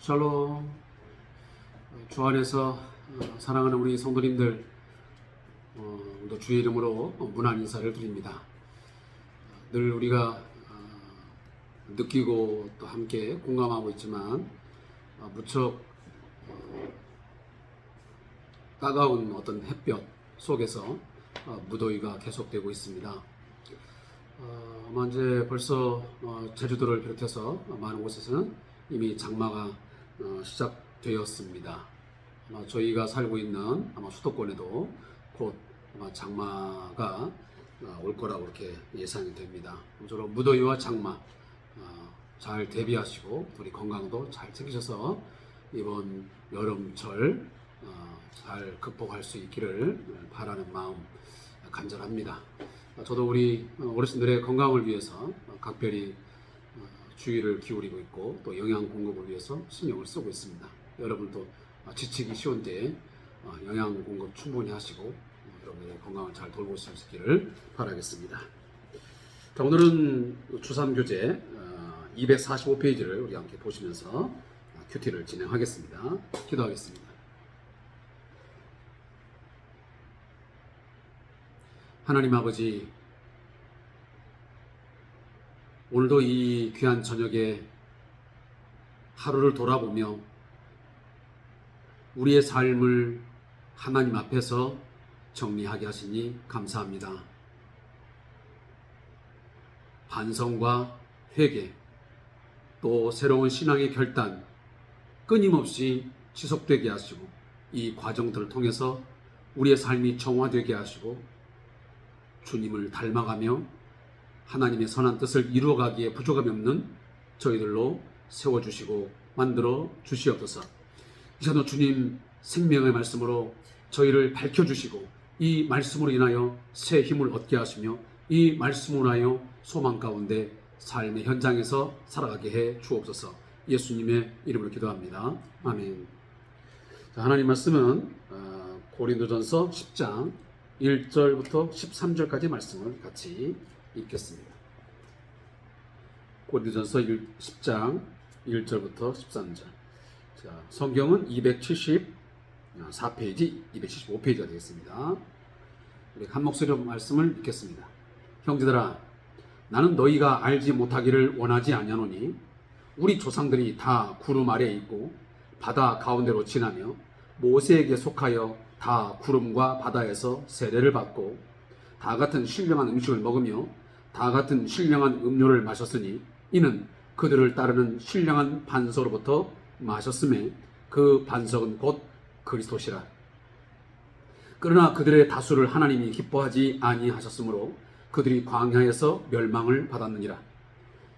샬롬. 주 안에서 사랑하는 우리 성도님들, 또 주의 이름으로 문안 인사를 드립니다. 늘 우리가 느끼고 또 함께 공감하고 있지만 무척 따가운 어떤 햇볕 속에서 무더위가 계속되고 있습니다. 아마 이제 벌써 제주도를 비롯해서 많은 곳에서는 이미 장마가 시작되었습니다. 아마 저희가 살고 있는 아마 수도권에도 곧 아마 장마가 올 거라고 이렇게 예상이 됩니다. 저런 무더위와 장마 잘 대비하시고 우리 건강도 잘 챙기셔서 이번 여름철 잘 극복할 수 있기를 바라는 마음 간절합니다. 저도 우리 어르신들의 건강을 위해서 각별히 주의를 기울이고 있고 또 영양 공급을 위해서 신경을 쓰고 있습니다. 여러분도 지치기 쉬운 때에 영양 공급 충분히 하시고 여러분의 건강을 잘 돌볼 수 있기를 바라겠습니다. 자, 오늘은 주3교재 245페이지를 우리 함께 보시면서 큐티를 진행하겠습니다. 기도하겠습니다. 하나님 아버지, 오늘도 이 귀한 저녁에 하루를 돌아보며 우리의 삶을 하나님 앞에서 정리하게 하시니 감사합니다. 반성과 회개, 또 새로운 신앙의 결단 끊임없이 지속되게 하시고 이 과정들을 통해서 우리의 삶이 정화되게 하시고 주님을 닮아가며 하나님의 선한 뜻을 이루어가기에 부족함이 없는 저희들로 세워주시고 만들어 주시옵소서. 이 시간도 주님 생명의 말씀으로 저희를 밝혀주시고 이 말씀으로 인하여 새 힘을 얻게 하시며 이 말씀으로 인하여 소망 가운데 삶의 현장에서 살아가게 해 주옵소서. 예수님의 이름으로 기도합니다. 아멘. 자, 하나님 말씀은 고린도전서 10장 1절부터 13절까지 말씀을 같이 읽겠습니다. 고린도전서 10장 1절부터 13절. 자, 성경은 274페이지, 275페이지가 되겠습니다. 우리 한 목소리로 말씀을 읽겠습니다. 형제들아, 나는 너희가 알지 못하기를 원하지 아니하노니 우리 조상들이 다 구름 아래에 있고 바다 가운데로 지나며 모세에게 속하여 다 구름과 바다에서 세례를 받고 다 같은 신령한 음식을 먹으며 다 같은 신령한 음료를 마셨으니 이는 그들을 따르는 신령한 반석으로부터 마셨음에 그 반석은 곧 그리스도시라. 그러나 그들의 다수를 하나님이 기뻐하지 아니하셨으므로 그들이 광야에서 멸망을 받았느니라.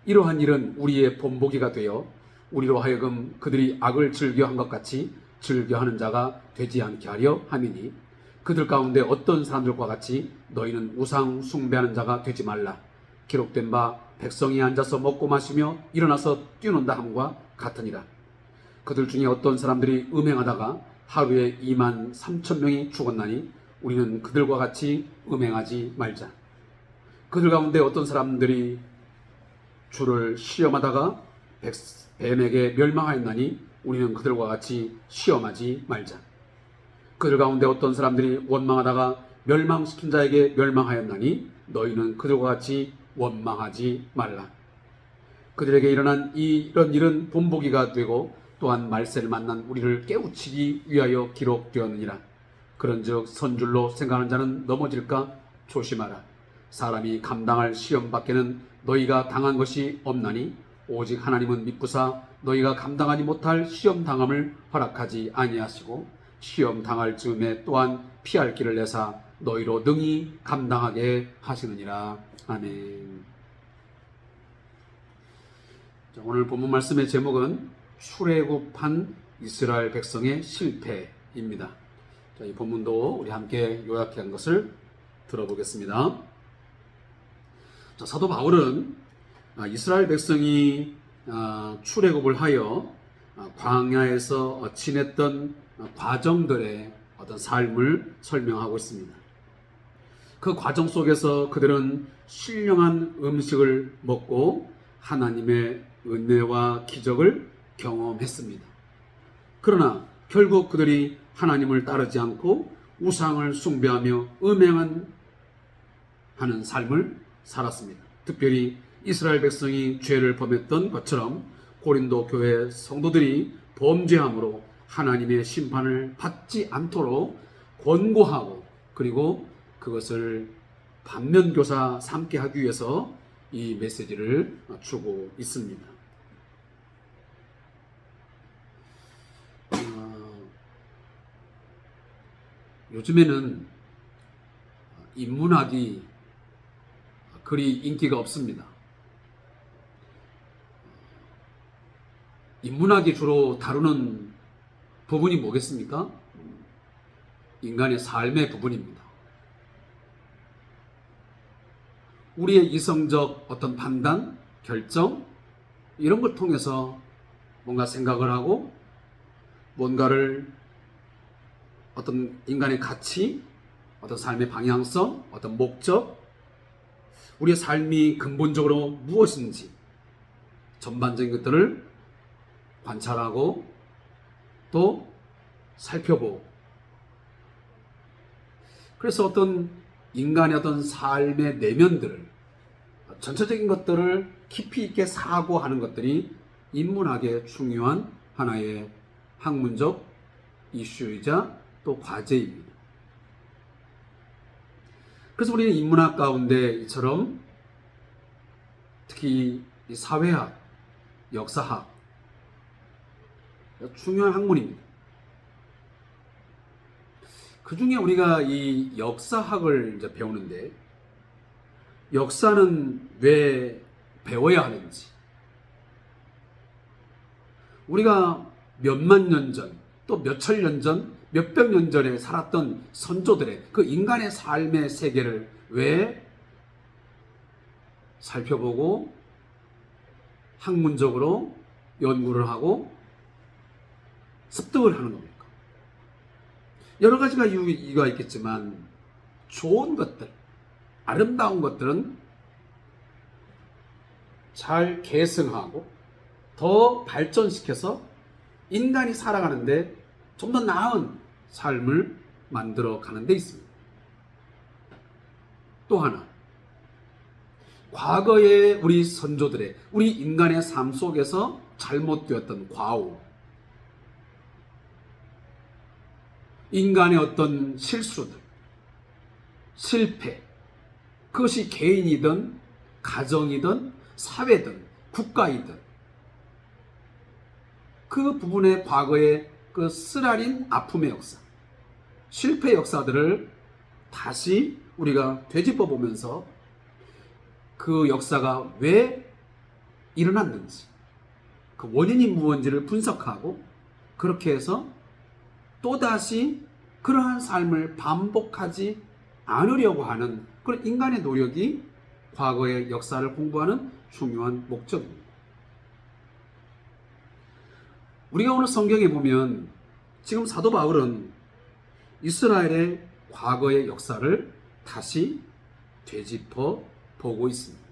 이러한 일은 우리의 본보기가 되어 우리로 하여금 그들이 악을 즐겨한 것 같이 즐겨하는 자가 되지 않게 하려 함이니 그들 가운데 어떤 사람들과 같이 너희는 우상 숭배하는 자가 되지 말라. 기록된 바 백성이 앉아서 먹고 마시며 일어나서 뛰어논다 함과 같으니라. 그들 중에 어떤 사람들이 음행하다가 하루에 2만 3천 명이 죽었나니 우리는 그들과 같이 음행하지 말자. 그들 가운데 어떤 사람들이 주를 시험하다가 뱀에게 멸망하였나니 우리는 그들과 같이 시험하지 말자. 그들 가운데 어떤 사람들이 원망하다가 멸망시킨 자에게 멸망하였나니 너희는 그들과 같이 원망하지 말라. 그들에게 일어난 이런 일은 본보기가 되고 또한 말세를 만난 우리를 깨우치기 위하여 기록되었느니라. 그런즉 선줄로 생각하는 자는 넘어질까 조심하라. 사람이 감당할 시험 밖에는 너희가 당한 것이 없나니 오직 하나님은 미쁘사 너희가 감당하지 못할 시험 당함을 허락하지 아니하시고 시험 당할 즈음에 또한 피할 길을 내사 너희로 능히 감당하게 하시느니라. 아멘. 자, 오늘 본문 말씀의 제목은 출애굽한 이스라엘 백성의 실패입니다. 자, 이 본문도 우리 함께 요약한 것을 들어보겠습니다. 자, 사도 바울은 이스라엘 백성이 출애굽을 하여 광야에서 지냈던 과정들의 어떤 삶을 설명하고 있습니다. 그 과정 속에서 그들은 신령한 음식을 먹고 하나님의 은혜와 기적을 경험했습니다. 그러나 결국 그들이 하나님을 따르지 않고 우상을 숭배하며 음행하는 삶을 살았습니다. 특별히 이스라엘 백성이 죄를 범했던 것처럼 고린도 교회 성도들이 범죄함으로 하나님의 심판을 받지 않도록 권고하고, 그리고 그것을 반면교사 삼게 하기 위해서 이 메시지를 주고 있습니다. 요즘에는 인문학이 그리 인기가 없습니다. 인문학이 주로 다루는 부분이 뭐겠습니까? 인간의 삶의 부분입니다. 우리의 이성적 어떤 판단, 결정, 이런 걸 통해서 뭔가 생각을 하고, 뭔가를 어떤 인간의 가치, 어떤 삶의 방향성, 어떤 목적, 우리의 삶이 근본적으로 무엇인지 전반적인 것들을 관찰하고 또 살펴보고, 그래서 어떤 인간의 어떤 삶의 내면들을, 전체적인 것들을 깊이 있게 사고하는 것들이 인문학의 중요한 하나의 학문적 이슈이자 또 과제입니다. 그래서 우리는 인문학 가운데 이처럼 특히 사회학, 역사학, 중요한 학문입니다. 그 중에 우리가 이 역사학을 이제 배우는데, 역사는 왜 배워야 하는지, 우리가 몇만 년 전, 또 몇천 년 전, 몇백 년 전에 살았던 선조들의 그 인간의 삶의 세계를 왜 살펴보고 학문적으로 연구를 하고 습득을 하는 겁니까? 여러 가지가 이유가 있겠지만, 좋은 것들, 아름다운 것들은 잘 계승하고 더 발전시켜서 인간이 살아가는데 좀 더 나은 삶을 만들어 가는 데 있습니다. 또 하나, 과거의 우리 선조들의, 우리 인간의 삶 속에서 잘못되었던 과오, 인간의 어떤 실수들, 실패, 그것이 개인이든 가정이든 사회든 국가이든 그 부분의 과거의 그 쓰라린 아픔의 역사, 실패 역사들을 다시 우리가 되짚어 보면서 그 역사가 왜 일어났는지, 그 원인이 무엇인지를 분석하고, 그렇게 해서 또다시 그러한 삶을 반복하지 않으려고 하는 그런 인간의 노력이 과거의 역사를 공부하는 중요한 목적입니다. 우리가 오늘 성경에 보면 지금 사도 바울은 이스라엘의 과거의 역사를 다시 되짚어 보고 있습니다.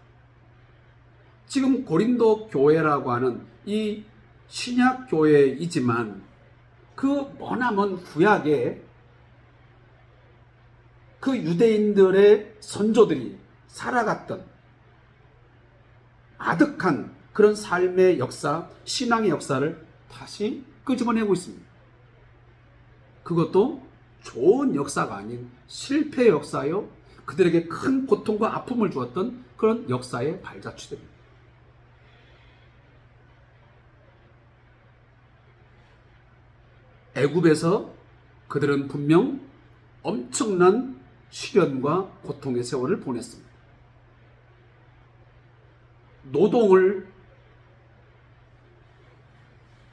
지금 고린도 교회라고 하는 이 신약 교회이지만 그 머나먼 구약에 그 유대인들의 선조들이 살아갔던 아득한 그런 삶의 역사, 신앙의 역사를 다시 끄집어내고 있습니다. 그것도 좋은 역사가 아닌 실패의 역사요, 그들에게 큰 고통과 아픔을 주었던 그런 역사의 발자취들입니다. 애굽에서 그들은 분명 엄청난 시련과 고통의 세월을 보냈습니다. 노동을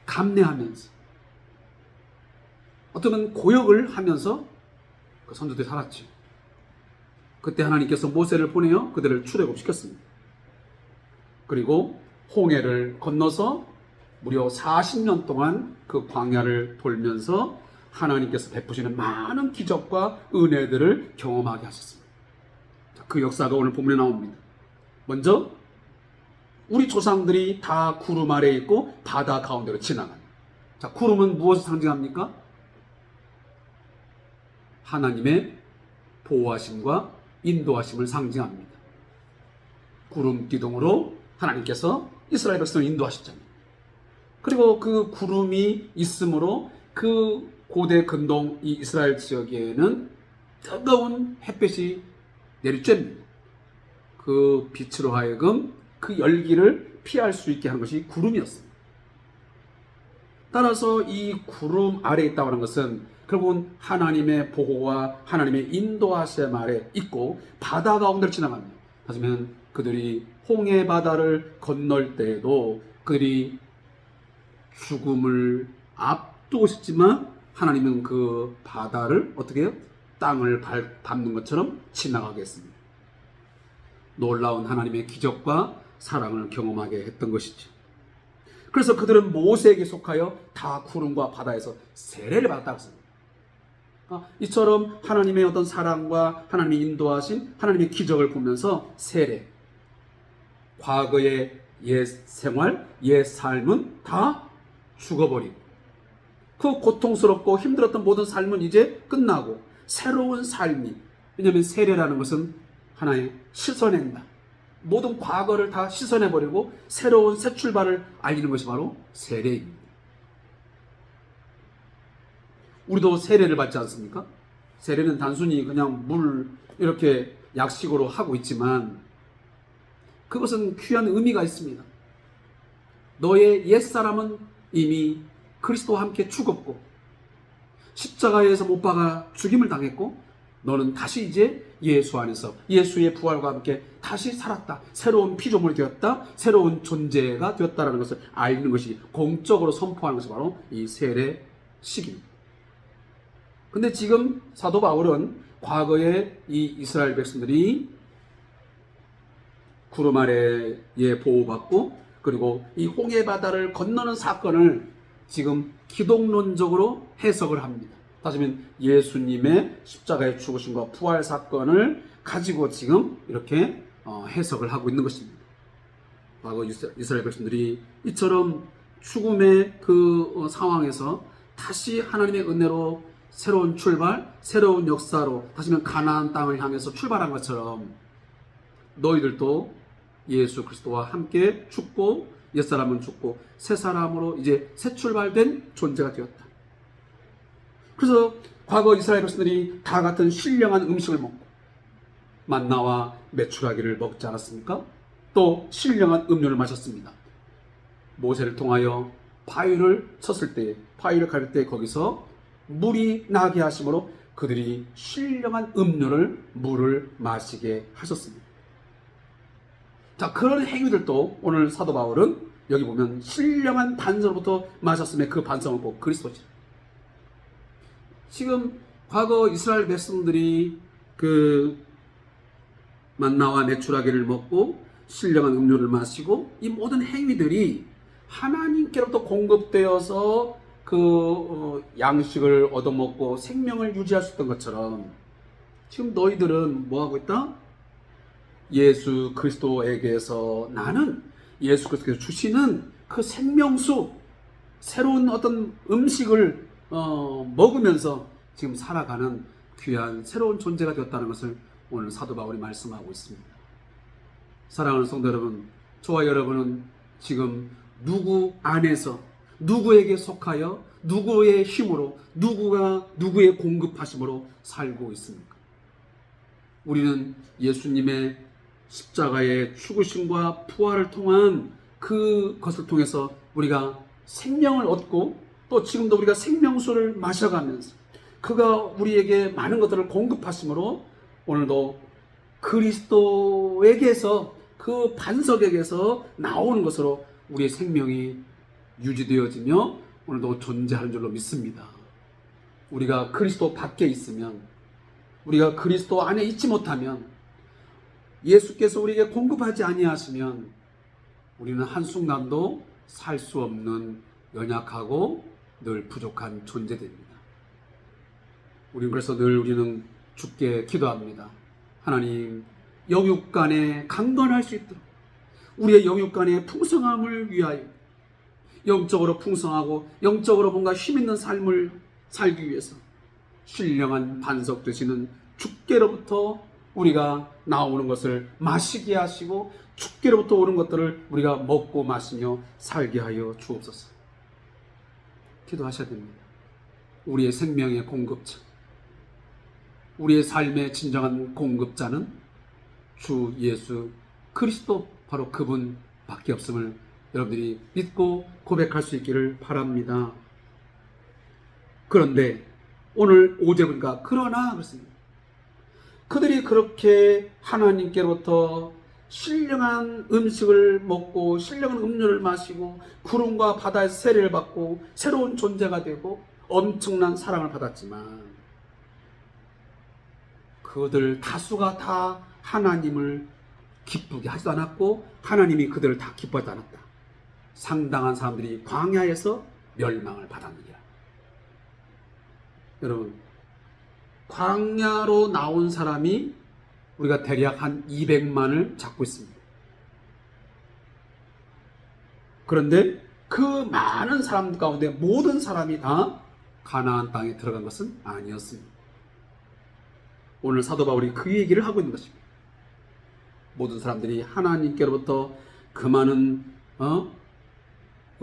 감내하면서, 어떤 고역을 하면서 그 선조들이 살았죠. 그때 하나님께서 모세를 보내어 그들을 출애굽시켰습니다. 그리고 홍해를 건너서 무려 40년 동안 그 광야를 돌면서 하나님께서 베푸시는 많은 기적과 은혜들을 경험하게 하셨습니다. 그 역사가 오늘 본문에 나옵니다. 먼저 우리 조상들이 다 구름 아래에 있고 바다 가운데로 지나간, 자, 구름은 무엇을 상징합니까? 하나님의 보호하심과 인도하심을 상징합니다. 구름 기둥으로 하나님께서 이스라엘 백성을 인도하셨잖아요. 그리고 그 구름이 있으므로 그 고대 근동 이 이스라엘 지역에는 뜨거운 햇빛이 내리쬐입니다. 그 빛으로 하여금 그 열기를 피할 수 있게 하는 것이 구름이었습니다. 따라서 이 구름 아래에 있다고 하는 것은 결국은 하나님의 보호와 하나님의 인도하심 아래 있고 바다 가운데를 지나갑니다. 하지만 그들이 홍해 바다를 건널 때에도 그들이 죽음을 앞두고 있었지만 하나님은 그 바다를 어떻게 해요? 땅을 밟는 것처럼 지나가게 했습니다. 놀라운 하나님의 기적과 사랑을 경험하게 했던 것이죠. 그래서 그들은 모세에게 속하여 다 구름과 바다에서 세례를 받았다고 했습니다. 이처럼 하나님의 어떤 사랑과 하나님의 인도하신 하나님의 기적을 보면서 세례, 과거의 옛 생활, 옛 삶은 다 죽어버리고 그 고통스럽고 힘들었던 모든 삶은 이제 끝나고 새로운 삶이, 왜냐하면 세례라는 것은 하나의 씻어낸다. 모든 과거를 다 씻어내버리고 새로운 새 출발을 알리는 것이 바로 세례입니다. 우리도 세례를 받지 않습니까? 세례는 단순히 그냥 물 이렇게 약식으로 하고 있지만 그것은 귀한 의미가 있습니다. 너의 옛사람은 이미 그리스도와 함께 죽었고 십자가에서 못 박아 죽임을 당했고 너는 다시 이제 예수 안에서 예수의 부활과 함께 다시 살았다. 새로운 피조물이 되었다. 새로운 존재가 되었다라는 것을 알리는 것이 공적으로 선포하는 것이 바로 이 세례식입니다. 근데 지금 사도 바울은 과거에 이 이스라엘 백성들이 구름 아래에 보호받고 그리고 이 홍해 바다를 건너는 사건을 지금 기독론적으로 해석을 합니다. 다시 말하면 예수님의 십자가의 죽으심과 부활 사건을 가지고 지금 이렇게 해석을 하고 있는 것입니다. 과거 이스라엘 백성들이 이처럼 죽음의 그 상황에서 다시 하나님의 은혜로 새로운 출발, 새로운 역사로 다시 말하면 가나안 땅을 향해서 출발한 것처럼 너희들도 예수 그리스도와 함께 죽고 옛사람은 죽고 새 사람으로 이제 새 출발된 존재가 되었다. 그래서 과거 이스라엘 백성들이 다 같은 신령한 음식을 먹고 만나와 메추라기를 먹지 않았습니까? 또 신령한 음료를 마셨습니다. 모세를 통하여 바위를 쳤을 때, 바위를 갈 때 거기서 물이 나게 하심으로 그들이 신령한 음료를 물을 마시게 하셨습니다. 자, 그런 행위들도 오늘 사도 바울은 여기 보면 신령한 반성으로부터 마셨음에 그 반성을 보고 그리스도시다. 지금 과거 이스라엘 백성들이 그 만나와 메추라기를 먹고 신령한 음료를 마시고 이 모든 행위들이 하나님께로부터 공급되어서 그 양식을 얻어먹고 생명을 유지할 수 있던 것처럼 지금 너희들은 뭐하고 있다? 예수 그리스도에게서 나는 예수 그리스도께서 주시는 그 생명수 새로운 어떤 음식을 먹으면서 지금 살아가는 귀한 새로운 존재가 되었다는 것을 오늘 사도 바울이 말씀하고 있습니다. 사랑하는 성도 여러분, 저와 여러분은 지금 누구 안에서 누구에게 속하여 누구의 힘으로 누구가 누구의 공급하심으로 살고 있습니까? 우리는 예수님의 십자가의 죽으심과 부활을 통한 그것을 통해서 우리가 생명을 얻고 또 지금도 우리가 생명수를 마셔가면서 그가 우리에게 많은 것들을 공급하심으로 오늘도 그리스도에게서 그 반석에게서 나오는 것으로 우리의 생명이 유지되어지며 오늘도 존재하는 줄로 믿습니다. 우리가 그리스도 밖에 있으면, 우리가 그리스도 안에 있지 못하면, 예수께서 우리에게 공급하지 아니하시면 우리는 한순간도 살 수 없는 연약하고 늘 부족한 존재들입니다. 그래서 늘 우리는 주께 기도합니다. 하나님, 영육간에 강건할 수 있도록 우리의 영육간의 풍성함을 위하여 영적으로 풍성하고 영적으로 뭔가 힘있는 삶을 살기 위해서 신령한 반석 되시는 주께로부터 우리가 나오는 것을 마시게 하시고 주께로부터 오는 것들을 우리가 먹고 마시며 살게 하여 주옵소서. 기도하셔야 됩니다. 우리의 생명의 공급자, 우리의 삶의 진정한 공급자는 주 예수 그리스도, 바로 그분 밖에 없음을 여러분들이 믿고 고백할 수 있기를 바랍니다. 그런데 오늘 5절 보니까 그러나 그렇습니다. 그들이 그렇게 하나님께로부터 신령한 음식을 먹고 신령한 음료를 마시고 구름과 바다에서 세례를 받고 새로운 존재가 되고 엄청난 사랑을 받았지만 그들 다수가 다 하나님을 기쁘게 하지도 않았고 하나님이 그들을 다 기뻐하지 않았다. 상당한 사람들이 광야에서 멸망을 받았느니라. 여러분, 광야로 나온 사람이 우리가 대략 한 200만을 잡고 있습니다. 그런데 그 많은 사람들 가운데 모든 사람이 다 가나안 땅에 들어간 것은 아니었습니다. 오늘 사도 바울이 그 얘기를 하고 있는 것입니다. 모든 사람들이 하나님께로부터 그 많은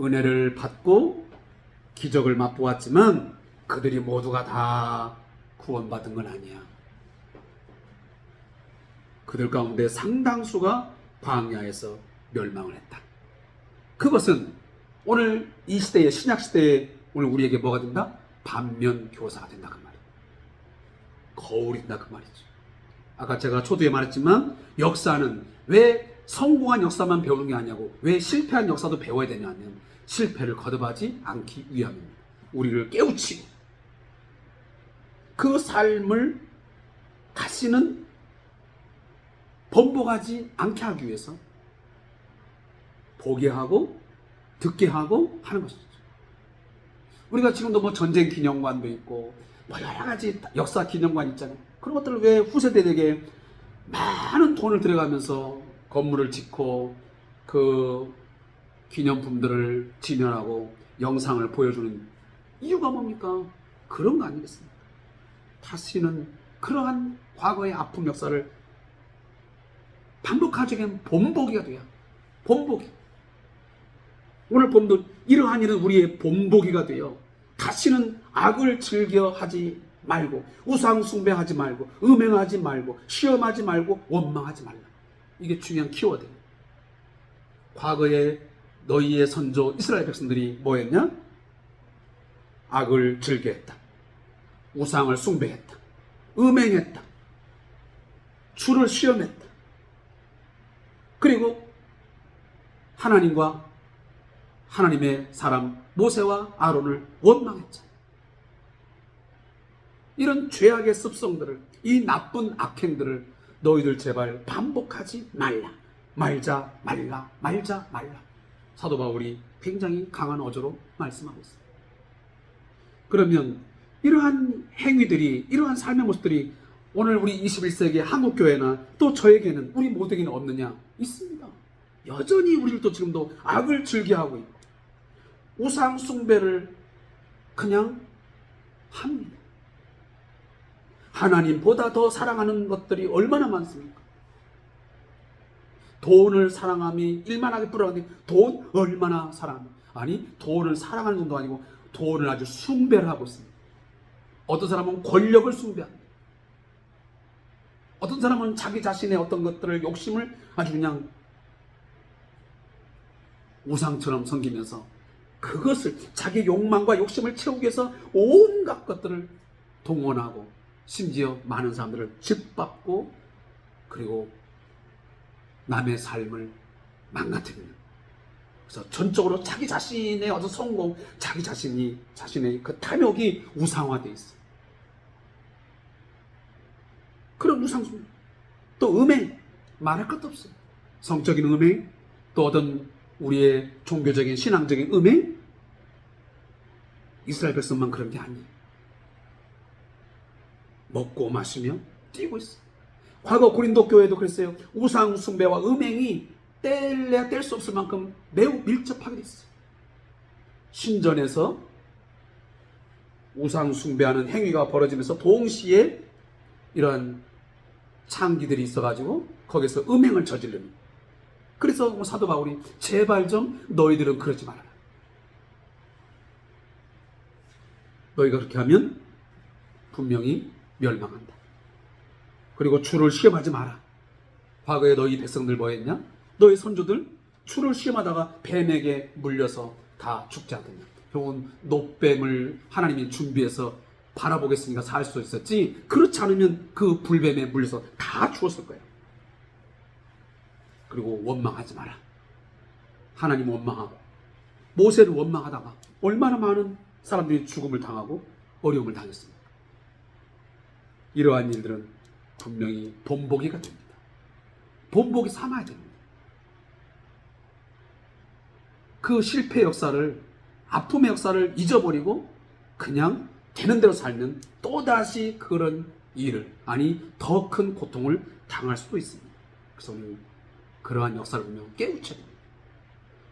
은혜를 받고 기적을 맛보았지만 그들이 모두가 다 구원받은 건 아니야. 그들 가운데 상당수가 광야에서 멸망을 했다. 그것은 오늘 이 시대의 신약시대에 오늘 우리에게 뭐가 된다? 반면교사가 된다 그 말이에요. 거울이 된다 그 말이죠. 아까 제가 초두에 말했지만 역사는 왜 성공한 역사만 배우는 게 아니냐고, 왜 실패한 역사도 배워야 되냐면 실패를 거듭하지 않기 위함입니다. 우리를 깨우치고 그 삶을 다시는 번복하지 않게 하기 위해서 보게 하고 듣게 하고 하는 것이죠. 우리가 지금도 뭐 전쟁 기념관도 있고 뭐 여러 가지 역사 기념관 있잖아요. 그런 것들을 왜 후세대에게 많은 돈을 들여가면서 건물을 짓고 그 기념품들을 진열하고 영상을 보여주는 이유가 뭡니까? 그런 거 아니겠습니까? 다시는 그러한 과거의 아픔 역사를 반복하지 않게 본보기가 돼요. 본보기. 오늘 봄도 이러한 일은 우리의 본보기가 돼요. 다시는 악을 즐겨 하지 말고 우상 숭배하지 말고 음행하지 말고 시험하지 말고 원망하지 말라. 이게 중요한 키워드예요. 과거에 너희의 선조 이스라엘 백성들이 뭐였냐? 악을 즐겨했다. 우상을 숭배했다. 음행했다. 주를 시험했다. 그리고 하나님과 하나님의 사람 모세와 아론을 원망했죠. 이런 죄악의 습성들을, 이 나쁜 악행들을 너희들 제발 반복하지 말라. 말자 말라. 말자 말라. 사도 바울이 굉장히 강한 어조로 말씀하고 있습니다. 그러면 이러한 행위들이, 이러한 삶의 모습들이 오늘 우리 21세기 한국교회나 또 저에게는, 우리 모두에게는 없느냐? 있습니다. 여전히 우리들도 지금도 악을 즐겨하고 있고 우상 숭배를 그냥 합니다. 하나님보다 더 사랑하는 것들이 얼마나 많습니까? 돈을 사랑함이 일만하게 불어가는데 돈 얼마나 사랑합니까? 아니, 돈을 사랑하는 정도 아니고 돈을 아주 숭배를 하고 있습니다. 어떤 사람은 권력을 숭배합니다. 어떤 사람은 자기 자신의 어떤 것들을, 욕심을 아주 그냥 우상처럼 섬기면서 그것을, 자기 욕망과 욕심을 채우기 위해서 온갖 것들을 동원하고 심지어 많은 사람들을 짓밟고 그리고 남의 삶을 망가뜨리는, 그래서 전적으로 자기 자신의 어떤 성공, 자기 자신의 그 탐욕이 우상화되어 있어요. 그런 우상숭배, 또 음행, 말할 것도 없어요. 성적인 음행, 또 어떤 우리의 종교적인 신앙적인 음행, 이스라엘 백성만 그런 게 아니에요. 먹고 마시며 뛰고 있어요. 과거 고린도 교회도 그랬어요. 우상 숭배와 음행이 뗄래야 뗄 수 없을 만큼 매우 밀접하게 됐어요. 신전에서 우상 숭배하는 행위가 벌어지면서 동시에 이런 창기들이 있어가지고 거기서 음행을 저지르는. 그래서 사도 바울이 제발 좀 너희들은 그러지 말아라. 너희가 그렇게 하면 분명히 멸망한다. 그리고 주를 시험하지 마라. 과거에 너희 백성들 뭐 했냐? 너희 선조들 주를 시험하다가 뱀에게 물려서 다 죽지 않겠냐? 병은 노뱀을 하나님이 준비해서 바라보겠으니까 살 수 있었지, 그렇지 않으면 그 불뱀에 물려서 다 죽었을 거예요. 그리고 원망하지 마라. 하나님 원망하고 모세를 원망하다가 얼마나 많은 사람들이 죽음을 당하고 어려움을 당했습니다. 이러한 일들은 분명히 본보기가 됩니다. 본보기 삼아야 됩니다. 그 실패 역사를, 아픔의 역사를 잊어버리고 그냥 되는 대로 살면 또다시 그런 일을, 아니 더 큰 고통을 당할 수도 있습니다. 그래서 우리는 그러한 역사를 보면 깨우쳐야 됩니다.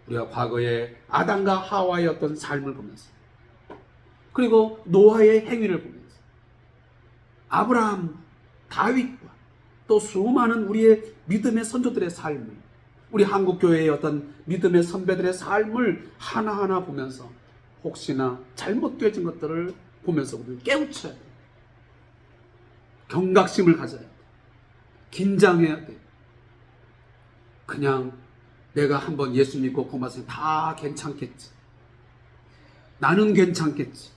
우리가 과거에 아담과 하와의 어떤 삶을 보면서, 그리고 노아의 행위를 보면서, 아브라함, 다윗과 또 수많은 우리의 믿음의 선조들의 삶을, 우리 한국교회의 어떤 믿음의 선배들의 삶을 하나하나 보면서 혹시나 잘못되어진 것들을 보면서 우리는 깨우쳐야 돼요. 경각심을 가져야 돼요. 긴장해야 돼요. 그냥 내가 한번 예수 믿고 고맙으면 다 괜찮겠지, 나는 괜찮겠지,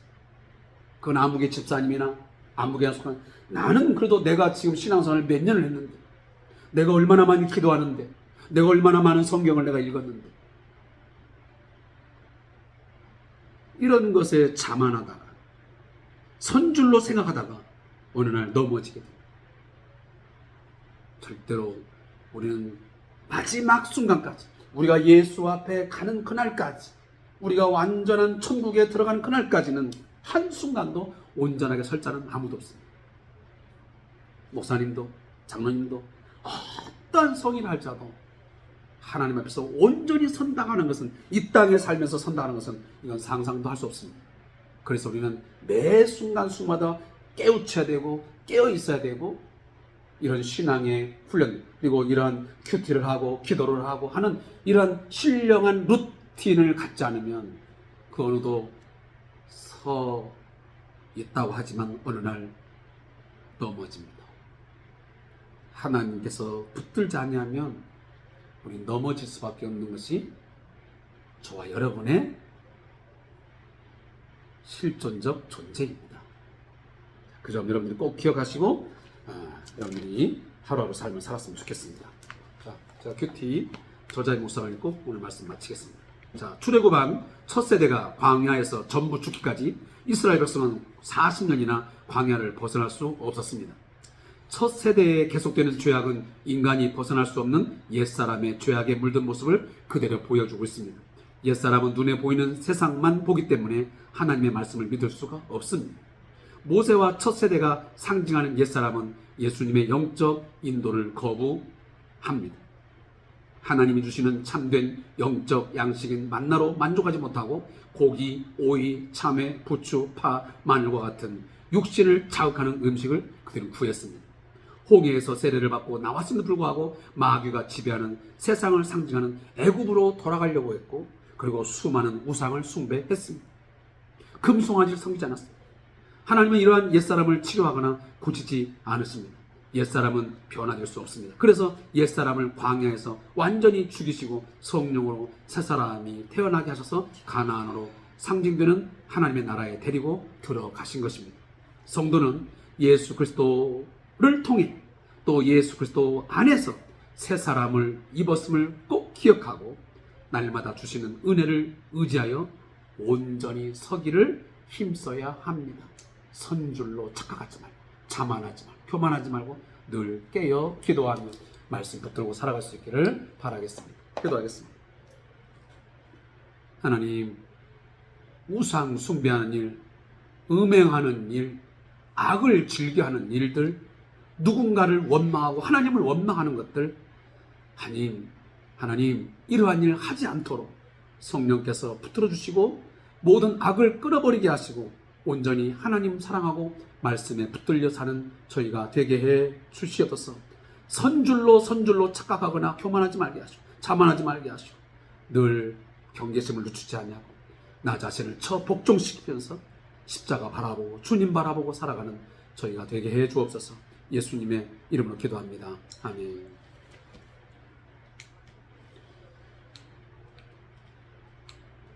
그건 아무개 집사님이나 아무개나 속한, 나는 그래도 내가 지금 신앙생활을 몇 년을 했는데, 내가 얼마나 많이 기도하는데, 내가 얼마나 많은 성경을 내가 읽었는데, 이런 것에 자만하다가 선줄로 생각하다가 어느 날 넘어지게 됩니다. 절대로 우리는 마지막 순간까지, 우리가 예수 앞에 가는 그날까지, 우리가 완전한 천국에 들어가는 그날까지는 한순간도 온전하게 설 자는 아무도 없습니다. 목사님도 장로님도 어떤 성인을 할지라도 하나님 앞에서 온전히 선당하는 것은, 이 땅에 살면서 선당하는 것은 이건 상상도 할 수 없습니다. 그래서 우리는 매 순간순간마다 깨우쳐야 되고 깨어 있어야 되고, 이런 신앙의 훈련, 그리고 이런 큐티를 하고 기도를 하고 하는 이런 신령한 루틴을 갖지 않으면 그 어느도 서 있다고 하지만 어느 날 넘어집니다. 하나님께서 붙들지 않으면 우리는 넘어질 수밖에 없는 것이 저와 여러분의 실존적 존재입니다. 그 점 여러분들이 꼭 기억하시고 여러분들이 하루하루 삶을 살았으면 좋겠습니다. 자, 제가 큐티 저자의 묵상을 읽고 오늘 말씀 마치겠습니다. 자, 출애굽한 첫 세대가 광야에서 전부 죽기까지 이스라엘 백성은 40년이나 광야를 벗어날 수 없었습니다. 첫 세대에 계속되는 죄악은 인간이 벗어날 수 없는 옛사람의 죄악에 물든 모습을 그대로 보여주고 있습니다. 옛사람은 눈에 보이는 세상만 보기 때문에 하나님의 말씀을 믿을 수가 없습니다. 모세와 첫 세대가 상징하는 옛사람은 예수님의 영적 인도를 거부합니다. 하나님이 주시는 참된 영적 양식인 만나로 만족하지 못하고 고기, 오이, 참외, 부추, 파, 마늘과 같은 육신을 자극하는 음식을 그들은 구했습니다. 홍해에서 세례를 받고 나왔음에도 불구하고 마귀가 지배하는 세상을 상징하는 애굽으로 돌아가려고 했고, 그리고 수많은 우상을 숭배했습니다. 금송아지를 섬기지 않았습니다. 하나님은 이러한 옛사람을 치료하거나 고치지 않으십니다. 옛사람은 변화될 수 없습니다. 그래서 옛사람을 광야에서 완전히 죽이시고 성령으로 새사람이 태어나게 하셔서 가나안으로 상징되는 하나님의 나라에 데리고 들어가신 것입니다. 성도는 예수 그리스도를 통해 또 예수 그리스도 안에서 새사람을 입었음을 꼭 기억하고 날마다 주시는 은혜를 의지하여 온전히 서기를 힘써야 합니다. 선줄로 착각하지 말고, 자만하지 말고, 교만하지 말고 늘 깨어 기도하며 말씀 붙들고 살아갈 수 있기를 바라겠습니다. 기도하겠습니다. 하나님, 우상 숭배하는 일, 음행하는 일, 악을 즐겨하는 일들, 누군가를 원망하고 하나님을 원망하는 것들, 하나님 이러한 일 하지 않도록 성령께서 붙들어 주시고 모든 악을 끊어버리게 하시고 온전히 하나님 사랑하고 말씀에 붙들려 사는 저희가 되게 해 주시옵소서. 선줄로 착각하거나 교만하지 말게 하시고 자만하지 말게 하시고 늘 경계심을 늦추지 아니하고 나 자신을 복종시키면서 십자가 바라보고 주님 바라보고 살아가는 저희가 되게 해 주옵소서. 예수님의 이름으로 기도합니다. 아멘.